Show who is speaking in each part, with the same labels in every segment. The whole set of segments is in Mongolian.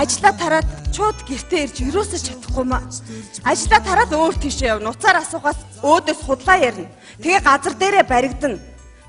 Speaker 1: Ажлаа тараад шууд гэртээ ирж юусоо чадахгүй маа. Ажлаа тараад өөр тийшээ явна. Уцаар асуухаас өөдөөс худлаа ярина. Тэгээ газар дээрээ баригдана.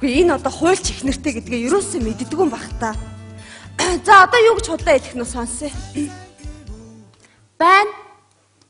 Speaker 1: Үгүй энэ одоо хуульч их нэртэй гэдгээ юусоо мэддэггүй юм бах та. За одоо юу гэж худлаа хэлэх нь сонсъё. Байна.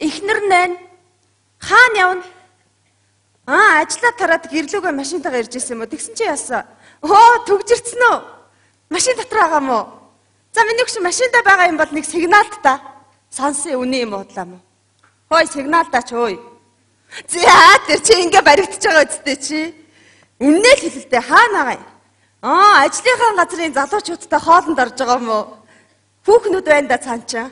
Speaker 1: Ихнэр нэн. Хаана явна? Ажлаа тараад гэрлүүгээ машинтайгаар ирж ирсэн юм уу? Тэгсэн чи яасан? Төгжирцэн үү? Машин дотор байгаа мó? За миний хөш машинтаа байгаа юм бол нэг сигналт та. Сонсъё үний юм бодлаа мó? Хой сигнал даач ой. За тэр чи ингээ баригдаж байгаа үстэй чи. Үннээ л хэлэлтэй хаана байгаа юм? Ажлынхаа газрын залуучуудтай хоолнд орж байгаа мó? Хүүхнүүд байна да цаанчаа.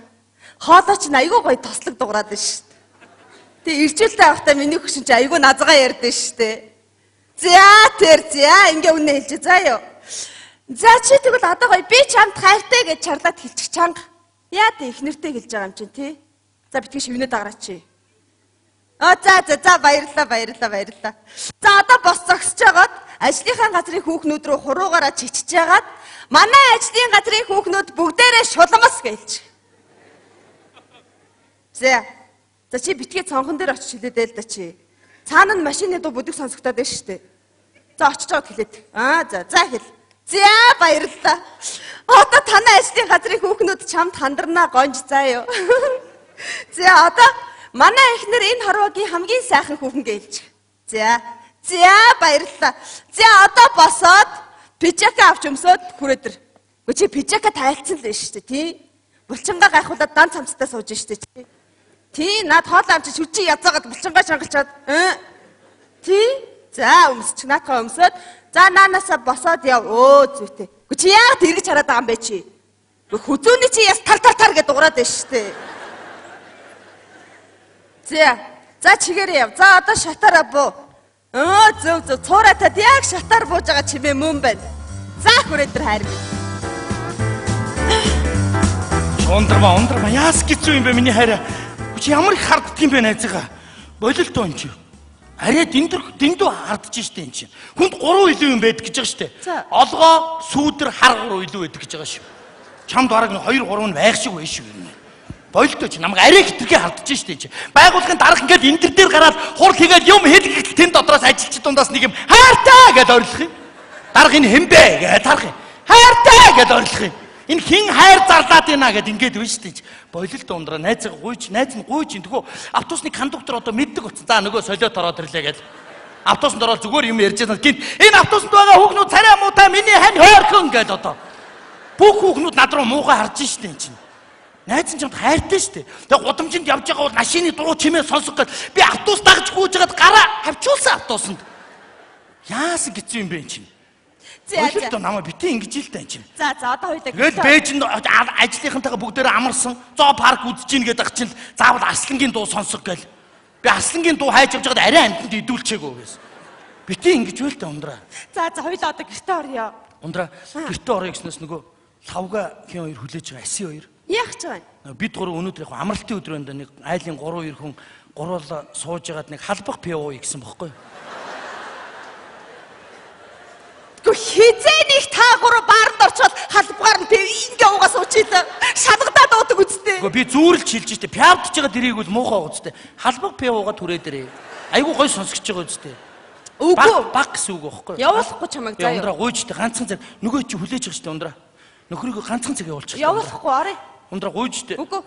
Speaker 1: Хоолоо ч айгүй гоё тослог дуурайд байна шүү дээ. Тэг иржүүлтэй авахтаа миний хөшин чи айгүй назгаа ярьдэн шүү дээ. За ингээ үннээ хэлж заа юу. За чи тэгвэл одоо гоё би чамд хайртай гэж чарлаад хэлчих чанга. Яа дээ их нэртэй хэлж байгаа юм чинь тий. За битгий шивнээ даграач чи. За баярлалаа. За одоо бос зогсож байгаад ажлынхаа газрын хүүхнүүд рүү хуруугаараа чичиж байгаад манай ажлын газрын хүүхнүүд бүгдээрээ шуламс гэлж. За чи битгий цонхон дээр очиж хэлээдэй л да чи. Цаана нь машины дуу бүдэг сонсогдоод байна шүү дээ. За очиж жоод хэлээд. За хэл. За баярлалаа. Одоо танай ажлын газрын хүүхнүүд чамд хандарнаа гонж заа юу. За одоо манай эхнэр энэ хорвогийн хамгийн сайхан хүүхэн гэлж. За баярлалаа. За одоо босоод пижака авч өмсөд хүрээдэр. Гэхдээ чи пижака тайлцсан л шүү дээ тий. Булчингаа гайхуулаад дан цамцтай сууж шүү дээ. Тий над хоол амч шүчи язаагаад булчингаа шангалчаад. Тий за өмсч наатаа өмсөд. За наанасаа босоод яв. Зүйтэй. Гэхдээ чи яагаад эргэж хараад байгаа юм бэ чи? Хүзүүний чи яс тар гэдээ дуурайд байна шүү дээ. За чигээрээ яв. За одоо шатаараа буу. Зөв цууратад яг шатаар бууж байгаа чимээ мөн байна. За хүрээдэр хайр минь. Ундрама яас гिचүү юм бэ миний хайраа. Чи ямар их харддаг юм бэ найзгаа? Болилтоо юм чи. Арай дэндүү хардж штэ энэ чи. Хүнд 3 илүү юм байдаг гэж байгаа штэ. Олгоо, сүүдэр, хар 3 илүү байдаг гэж байгаа шүү. Чамд бараг 2 3 нь байх шиг байж шүү юм. Болилтоо чи намайг арай хитрхээ хардж штэ чи. Байгууллагын дарга ингээд энэ төр дээр гараад хурл хийгээд юм хэлгэхдээ тэн дотроос ажилчид дундаас нэг юм хайртай гэж орлох юм. Дарга энэ хэн бэ гэж тарах юм. Хайртай гэж орлох юм. Энэ хин хайр зарлаад байна гэд ингээд байна шүү дээ. Болилт ундраа найз нь гуйж тэгвэл автобусны кондуктор одоо мэддэг утсан. За нөгөө солиот ороод ирлээ гэж. Автобусанд ороод зүгээр юм ярьж байгаа гинт. Энэ автобусанд байгаа хүүхнүүд царай муутай миний хань хойрхон гэж одоо. Бүх хүүхнүүд над руу муухай харж шүү дээ энэ чинь. Найз нь чамд хайртай шүү дээ. Тэгээ гудамжинд явж байгаа бол машины дуу чимээ сонсох гээд би автобус дагж гүйж байгаад гараа авчулсан автобусанд. Яасан гэсэн юм бэ энэ чинь? Болилтоо намайг битээ ингэж л тань чинь. За одоо хоёулаа. Тэгэл бэжинд ажлынхантайгаа бүгдээрээ амарсан. Зоо парк үзэж ийн гэдэг чинь заавал Аслангийн дуу сонсох гээл. Би Аслангийн дуу хайж явж байгаад арай амтнд идүүлчихээгөө гэсэн. Битээ ингэж байл та ундраа. За хоёулаа одоо гэртээ орё. Ундраа гэртээ орё гэснээс нөгөө лавга хин хоёр хүлээж байгаа аси хоёр. Яах ч байгаа. Бид гурав өнөөдөр яг амралтын өдөр байна да нэг айлын 3 2 хүн гуруула сууж ягаад нэг халбах ПО гэсэн бохгүй. Хизээ нэг та гурав баард орчоод халбгаар нь ингээ угаас уучилаа. Шалгадаа дуудаг үсттэй. Би зүүрлж хэлж штэ. Пявдж байгаа дэрийг бол муухай үсттэй. Халбаг ПО-га түрээдэрээ. Айгуу гой сонсгож байгаа үсттэй. Үгүй. Баг гэсэн үг байхгүй. Явуулахгүй чамайг заяа. Ундраа гуйжтэй ганцхан цаг нөгөө чи хүлээж байгаа штэ ундраа. Нөхрийгөө ганцхан цаг явуулчих. Явуулахгүй арай. Ундраа гуйжтэй. Үгүй.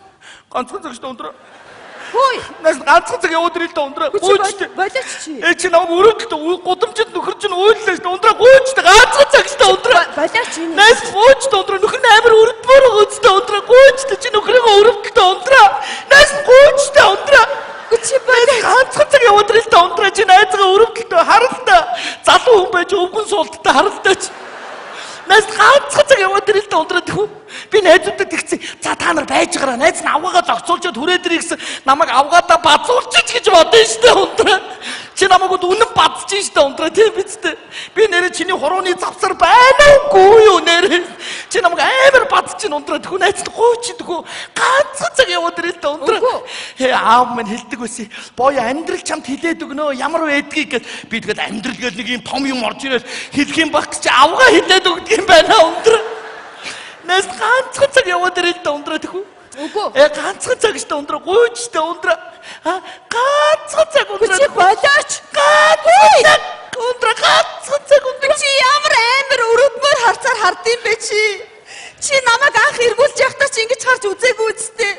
Speaker 1: Ганцхан цаг штэ ундраа. Хөөе. Нас ганцхан цаг яваад ирэл та ундраа. Гуйжтэй. Болооч чи. Чи намайг өрөөдөлтөө гудамжид нөхөр чинь уйллаа штэ ундраа гуйжтэй ганцхан цаг штэ ундраа. Болооч чи. Нас гуйжтэй ундраа нөхөр нь амар өрөвдмөр гуйжтэй ундраа гуйжтэй чи нөхрийгөө өрөвдөлтөө ундраа. Нас гуйжтэй ундраа. Чи болооч ганцхан цаг яваад ирэл та ундраа чи найзгаа өрөвдөлтөө харалтаа. Залуу хүн байж өвгөн суулттай харалтаа чи. Нас ганцхан цаг яваад ирэл та ундраа тэхүү. Би найзуудад тэгсэн. За та нар байж гараа. Найз нь авгаагаа зогцуулж түрээд ирэх гэсэн намайг авгаадаа базуулчих гэж бодсон шүү дээ ундраа. Чи намайг үнэн бадчих шүү дээ ундраа тийм биз дээ. Би нэрээ чиний хурууны завсар байна уугүй юу нэрээ. Чи намайг амар бадчих ундраа тэхүү найз нь гооч тэхүү. Ганцхан цаг яваад ирэл та ундраа. Аав минь хэлдэг байсан. Боё амьдрал чамд хилээд өгнө. Ямар байдгийг гэд би тэгээд амьдрал гэж нэг юм том юм орж ирэл хэлэх юм баг чи авгаа хилээд өгдөг юм байна ундраа. Нас ганцхан цаг яваад ирэл та ундраа тэхүү.
Speaker 2: Үгүй.
Speaker 1: Ганцхан цаг штэ ундраа гуйж штэ ундраа. Ганцхан цаг ундраа.
Speaker 2: Чи болооч.
Speaker 1: Ундраа ганцхан цаг ундраа.
Speaker 2: Чи ямар амар өрөвдмөр харцаар хардсан бэ чи? Чи намайг анх эргүүлж явахдаа чи ингэж харж үзээгүй үсттэй.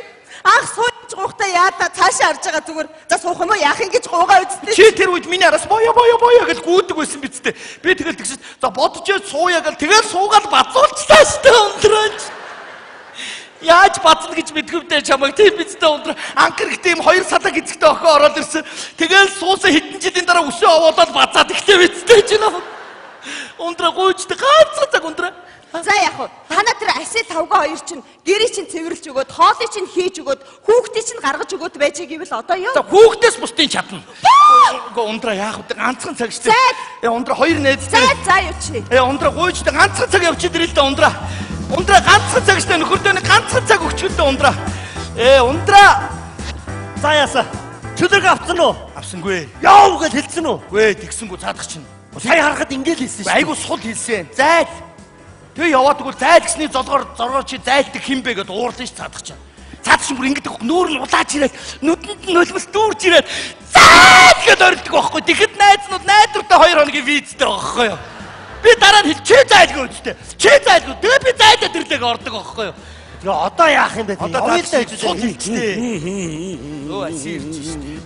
Speaker 2: Анх сууж гоохтаа яада цаашаа харж байгаа зүгээр. За суух юм уу яах ингэж гуугаа үсттэй.
Speaker 1: Чи тэр үед миний араас боё гэж гүйдэг байсан биз дээ. Би тэгэл тэгсэн. За бодож сууя гэл тэгэл суугаад бацуулчлаа штэ ундраа. Яаж бацна гэж мэдгэвдээ чамайг тийм биз дээ ундраа. Анхэр ихтэй юм 2 салаг эзэгтэй охин ороод ирсэн. Тэгэл суусан хэдэн жилийн дараа өсөө овоолоод бацаад ихтэй биз дээ чи нөө. Ундраа гуйжтэй ганцхан цаг ундраа.
Speaker 2: За яг уу танаа тэр асет тавгаа хоёр чинь гэрээ чинь цэвэрлж өгөөд хоолыг чинь хийж өгөөд хүүхдийг чинь гаргаж өгөөд байж гэвэл одоо юу?
Speaker 1: За хүүхдээс бусдын чадна. Үгүй ундраа яах вэ? Ганцхан цаг штэ. Ундраа хоёр найз.
Speaker 2: За юу чи?
Speaker 1: Ундраа гуйжтэй ганцхан цаг явчих дэрэл дээ ундраа. Ундраа ганцхан цаг штэ нөхөрдөө нэг ганцхан цаг өгчөлдөө ундраа. Ундраа.
Speaker 3: За яаса. Чөлөөг авсан уу?
Speaker 1: Авсангүй.
Speaker 3: Яав гэж хэлсэн үү?
Speaker 1: Гүй тэгсэнгүү цаадах чинь.
Speaker 3: Сая харахад ингээл хэлсэн шүү.
Speaker 1: Айгу сул хэлсэн. Зайл. Тэгээ яваад тэгвэл зайл гэсний зоргоор чи зайлдаг хин бэ гэдээ уурлаа ш цаадах чинь. Цаадах чинь бүр ингэдэг нүүр нь улааж ирээд нүдэнд нь нулимс дүүрж ирээд зайл гэж орилдог байхгүй. Тэгэхэд найзнууд найдвартай 2 хоногийн визтэй байхгүй юу? Би дараа нь чи зайлгүй үстэй. Чи зайлгүй. Тэгээ би зайлдаа тэрлэг ордог байхгүй юу?
Speaker 3: Тэгээ одоо яах юм бэ?
Speaker 1: Одоо сул хэлчихээ. Өө асирч штэ.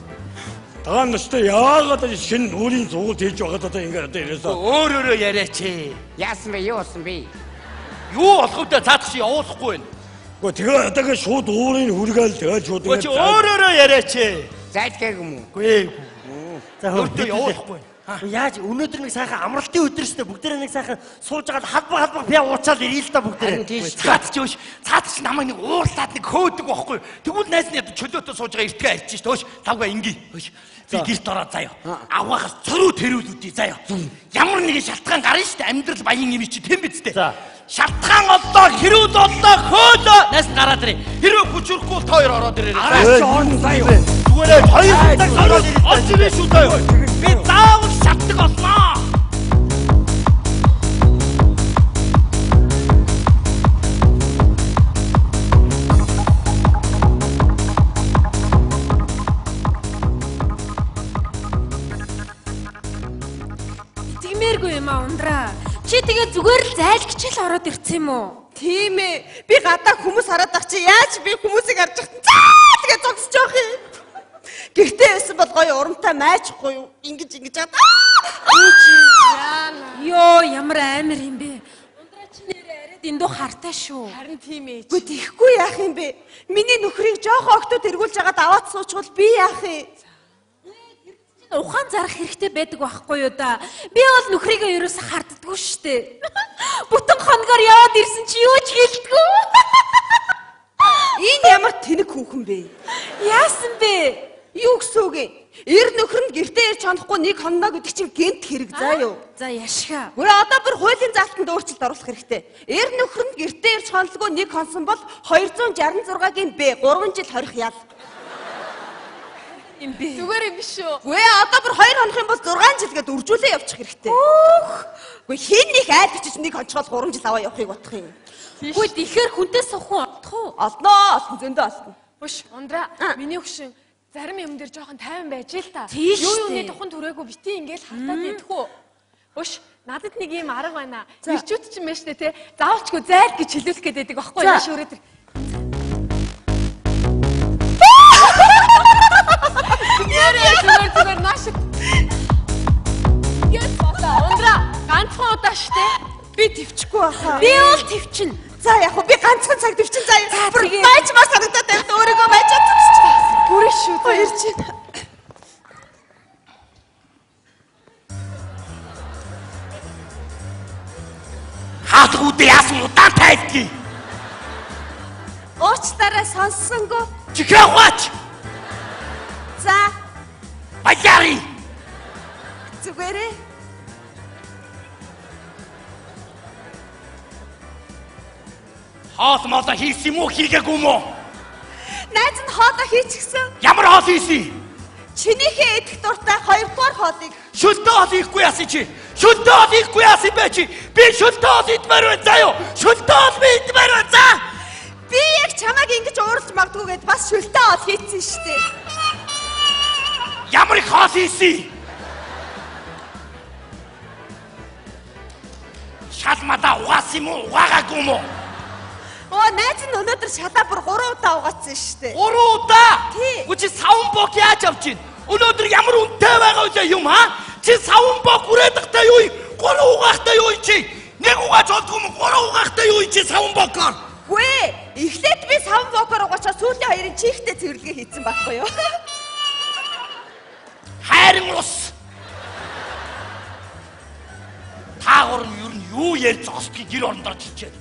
Speaker 4: Тагаа настай яагаад шинэ нүрийн зугуулт хийж байгаад одоо ингэ одоо ирээсээ
Speaker 1: өөрөөрөө яриач.
Speaker 5: Яасан бэ? Юу болсон бэ?
Speaker 1: Юу болох вэ? Цаадах чи явуулахгүй байна.
Speaker 4: Гэхдээ тэгээ одоогээ шууд уурын хүргээл тэгээ шууд
Speaker 1: Чи өөрөөрөө яриач.
Speaker 5: Зайлтгаагүй юм уу?
Speaker 1: Гүй.
Speaker 3: За
Speaker 1: өөртөө явуулахгүй.
Speaker 3: Яаж өнөөдөр нэг сайхан амралтын өдөр шүү дээ. Бүгдээрээ нэг сайхан сууж агаад халбаг би уучаал ирээ л да бүгдээрээ.
Speaker 1: Цаадах чи намайг нэг уурлаад нэг хөөдөг байхгүй. Тэгвэл найзны чөлөөтөө сууж байгаа эртгээ арьж ш. Төөш тавга инги. Би гэрт ороод заяа. Авгахаас цоруу тэрүүлүүдий заяа. Ямар нэгэн шалтгаан гарна штэ амьдрал баян юм чи тэм биз дээ. Шалтгаан оллоо, хэрүүд оллоо, хөөлөө. Найс гараад ирээ. Хэрэг хүчрэхгүй бол хоёр ороод ирээ.
Speaker 4: Араач он заяа.
Speaker 1: Зүгээрээ хоёр цаг ороод ирээ. Олж ирээ шүү дээ. Би заавал шатдаг олноо.
Speaker 6: Тэмээргүй юм аа ундраа. Чи тэгээ зүгээр л зайлгч л ороод ирсэн юм уу?
Speaker 2: Тийм ээ. Би гадаа хүмүүс хараад ах чи яаж би хүмүүсийг харж захтан заа тэгээ зогсож явах юм. Гэртээ байсан бол гоё урамтай майчихгүй юу? Ингэж хаад.
Speaker 6: Йоо ямар амар юм бэ? Ундраа чи нэрээ арайд эндүү хартай шүү.
Speaker 2: Харин тийм ээ. Гэхдээ тийхгүй яах юм бэ? Миний нөхрийг жоохон октод эргүүлж агаад аваад суучвал би яах юм?
Speaker 6: Ухаан зарах хэрэгтэй байдаг байхгүй юу да. Би бол нөхрийгөө ерөөсө харддаггүй штэ. Бүтэн хоногоор яваад ирсэн чи юу ч хэлдэггүй.
Speaker 2: Энэ ямар тэнэг хүүхэн бэ?
Speaker 6: Яасан бэ?
Speaker 2: Юу гэсэн үг юм? Эр нөхөр нь гэртээ ирж чанахгүй нэг хоноо гэдэг чинь гэнт хэрэг заа юу?
Speaker 6: За яшгаа.
Speaker 2: Гүр одоо бүр хуулийн заалтанд өөрчлөлт оруулах хэрэгтэй. Эр нөхөр нь гэртээ ирж хонолгүй нэг хонсон бол 266-гийн Б 3 жил хорих ял.
Speaker 6: Юм бэ?
Speaker 2: Зүгээр юм биш үү? Гүй одоо бүр 2 хонох юм бол 6 жил гээд үржүүлээ явчих хэрэгтэй. Гүй хин нэг айл бичиж нэг хончгол 3 жил аваа явахыг бодох юм.
Speaker 6: Гүй тэгэхээр хүнтэй суухан олдох уу?
Speaker 2: Олноо, зөндөө олно.
Speaker 7: Өш, ундраа. Миний хөшин зарим юм дээр жоохон тайван байж л та.
Speaker 6: Юу
Speaker 7: юуны тухайн түрээгүй бити ингээл халтаад идэх үү? Өш, надад нэг юм арга байна. Ирчүүд ч юм байна штэ тий. Заавчгүй зайл гэж хэлүүлэх гээд байдаг байхгүй юу? Шүүрээд. Зүгээр нааш. Яс бата. Ундраа, ганцхан удаа штэ.
Speaker 2: Би төвчихгүй баха.
Speaker 6: Би бол төвчин.
Speaker 2: За яг би ганцхан цаг төвчин заяа. Бүр байчмаар санагдаад байна. Өөрийгөө байчаад төвчих.
Speaker 7: Бүрэн шүү.
Speaker 2: Хоёр чинь.
Speaker 1: Хаалгуудаа яасан удаан тайлдгийг.
Speaker 2: Уучлаарай сонссонгүй.
Speaker 1: Чихээваач.
Speaker 2: За.
Speaker 1: Баяри.
Speaker 2: Зүгээрээ.
Speaker 1: Хоол моолоо хийсэн юм уу хийгээгүй юм уу?
Speaker 2: Найз нь хоолоо хийчихсэн.
Speaker 1: Ямар хоол хийсэн?
Speaker 2: Чинийхээ идэх дуртай 2 дугаар хоолыг.
Speaker 1: Шөлтөө хоол ихгүй яасан чи? Шөлтөө хоол ихгүй яасан бэ чи? Би шөлтөө хоол идмээр байна заа юу? Шөлтөө хоол би идмээр байна заа.
Speaker 2: Би яг чамайг ингэж уурж магадгүй гэд бас шүлтээ ол хийцэн штэ.
Speaker 1: Ямар их хоол хийсэн? Шалмадаа угаасан юм уу? Угаагаагүй юм уу?
Speaker 2: Найз нь өнөөдөр шалаа бүр 3 удаа угаасан штэ.
Speaker 1: 3 удаа?
Speaker 2: Тий.
Speaker 1: Чи савн бок яаж авч ийн? Өнөөдөр ямар үнэтэй байгаа вэ юм аа? Чи савн бок үрээдэгтэй юу? 3 угаахтай юу чи? Нэг угааж олдгүй юм 3 угаахтай юу чи савн бокоор?
Speaker 2: Гүй, эхлээд би савн бокоор угаачаа сүүлийн хоёрын чихтэй цэвэрлэгээ хийцэн байхгүй юу?
Speaker 1: Хайрын ус. Таагур нь юу юу ярьж зогсдгийг гэр орондоо чичээд.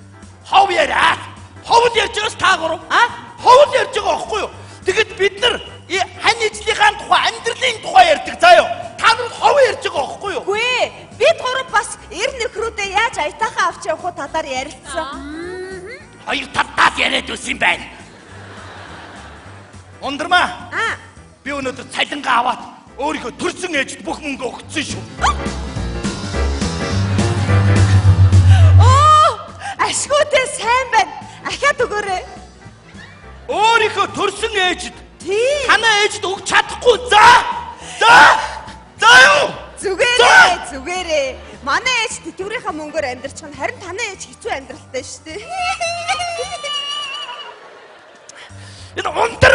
Speaker 1: Хов яриа. Ховд ярьж байгаас таагур ховд ярьж байгаа байхгүй юу? Тэгэд бид нар хань ижлийнхаа тухай амьдралын тухай ярьдаг заа юу? Та нар хов ярьж байгаа байхгүй юу?
Speaker 2: Гүй, бид гурав бас эр нөхрүүдээ яаж аятайхан авч явах уу талаар ярилцсан.
Speaker 1: Хоёр талаас яриад үсэн байна. Ундрмаа. Би өнөөдөр цалингаа аваад өөрийнхөө төрсөн ээжд бүх мөнгө өгсөн шүү.
Speaker 2: Ашгүйтэй сайн байна. Ахаад өгөөрэй.
Speaker 1: Өөрийнхөө төрсөн ээжд.
Speaker 2: Тий.
Speaker 1: Танаа ээжд өгч чадахгүй. За юу?
Speaker 2: Зүгээрээ. Манай ээж тэтгэврийнхаа мөнгөөр амьдарч байгаа. Харин танаа ээж хэцүү амьдралтай шүү дээ.
Speaker 1: Энэ унтаа